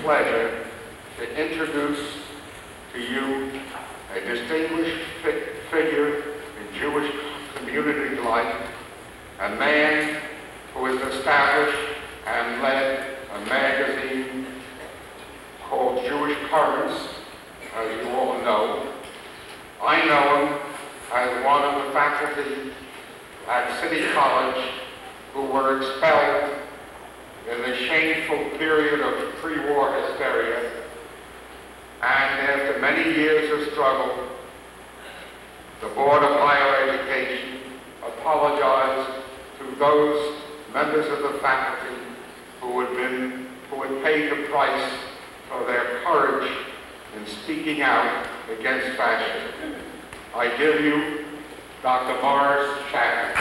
pleasure to introduce to you a distinguished figure in Jewish community life, a man who has established and led a magazine called Jewish Currents, as you all know. I know him as one of the faculty at City College who were expelled in the shameful period of pre-war hysteria, and after many years of struggle, the Board of Higher Education apologized to those members of the faculty who had paid the price for their courage in speaking out against fascism. I give you Dr. MorrisUSchappes.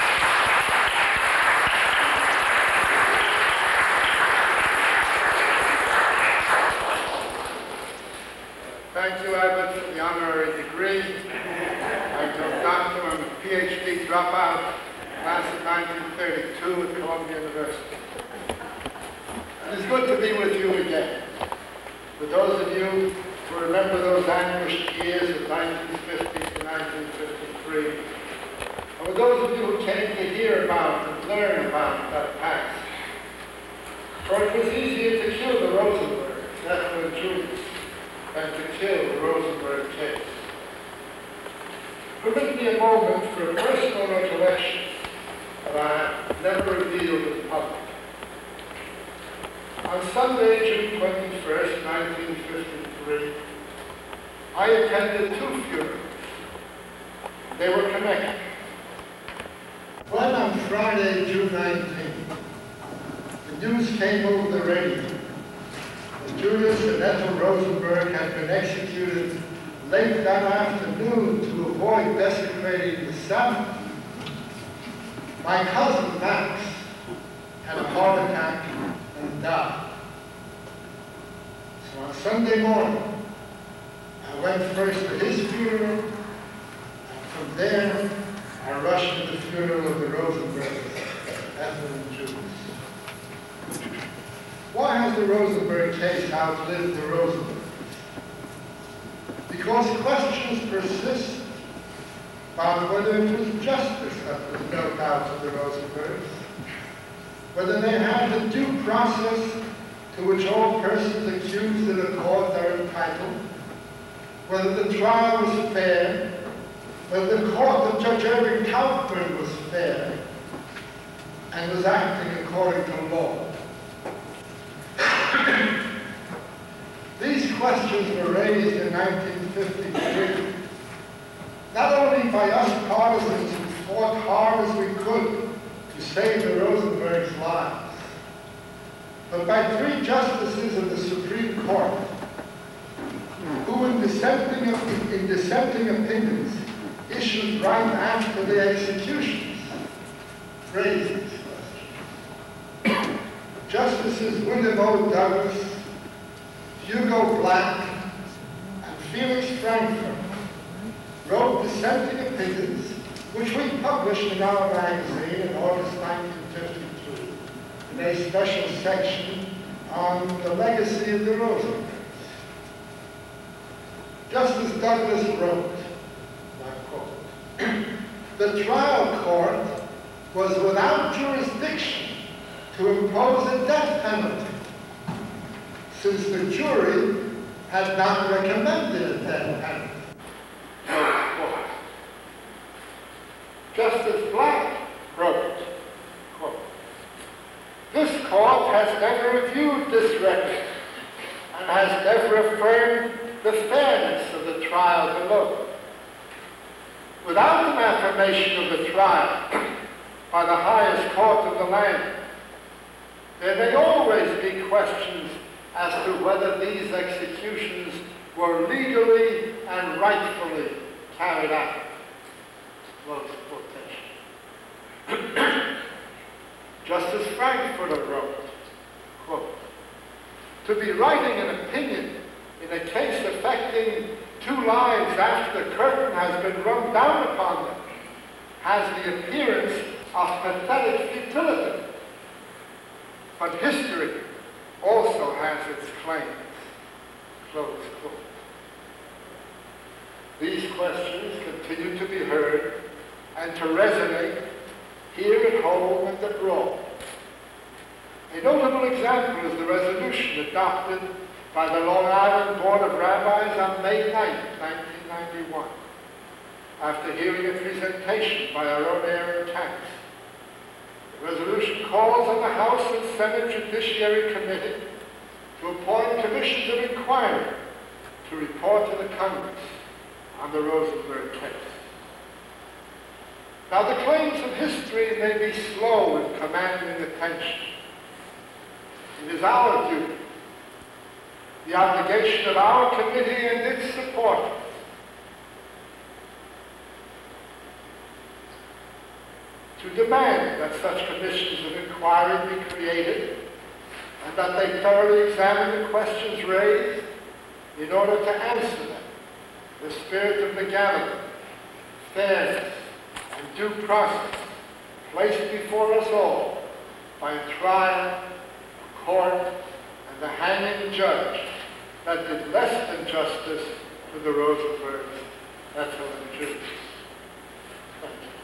Thank you, Abbott, for the honorary degree. I'm a doctor. I'm a PhD dropout, class of 1932 at Columbia University. And it's good to be with you again. For those of you who remember those anguished years of 1950 to 1953, and for those of you who came to hear about and learn about that past, for it was easier to kill the Rosenbergs, Ethel and Julius, than to kill the Rosenberg case. Permit me a moment for a personal recollection that I have never revealed to the public. On Sunday, June 21st, 1953, I attended 2 funerals. They were connected. One on Friday, June 19th, the news came over the radio that Julius and Ethel Rosenberg had been executed late that afternoon to avoid desecrating the Sabbath. My cousin Max had a heart attack and died. So on Sunday morning, I went first to his funeral, and from there, I rushed to the funeral of the Rosenbergs, Ethel and Julius. Why has the Rosenberg case outlived the Rosenbergs? Because questions persist about whether it was justice that was dealt out to the Rosenbergs, whether they had the due process to which all persons accused in a court are entitled, whether the trial was fair, whether the court of Judge Irving Kaufman was fair and was acting according to law. These questions were raised in 1953, not only by us partisans who fought hard as we could to save the Rosenbergs' lives, but by 3 justices of the Supreme Court who, in dissenting opinions issued right after the executions, raised these questions. Justices William O. Douglas, Hugo Black, and Felix Frankfurt wrote dissenting opinions, which we published in our magazine in August 1952, in a special section on the legacy of the Rosenbergs. Justice Douglas wrote, and I quote, "The trial court was without jurisdiction to impose a death penalty, since the jury had not recommended a death penalty." Justice Black wrote, quote, "This court has never reviewed this record and has never affirmed the fairness of the trial below. Without an affirmation of the trial by the highest court of the land, there may always be questions as to whether these executions were legally and rightfully carried out." Close quotation. Justice Frankfurter wrote, quote, "To be writing an opinion in a case affecting 2 lives after the curtain has been rung down upon them has the appearance of pathetic futility. But history also has its claims. Close quote. These questions continue to be heard and to resonate here at home and abroad. A notable example is the resolution adopted by the Long Island Board of Rabbis on May 9, 1991, after hearing a presentation by our own Aaron Tanks. The resolution calls on the House and Senate Judiciary Committee to appoint commissions of inquiry to report to the Congress on the Rosenberg case. Now, the claims of history may be slow in commanding attention. It is our duty, the obligation of our committee and its supporters, to demand that such commissions of inquiry be created and that they thoroughly examine the questions raised in order to answer them. The spirit of legality, fairness, and due process placed before us all by a trial, a court, and the hanging judge that did less than justice to the Rosenbergs, Ethel and Judas. Thank you.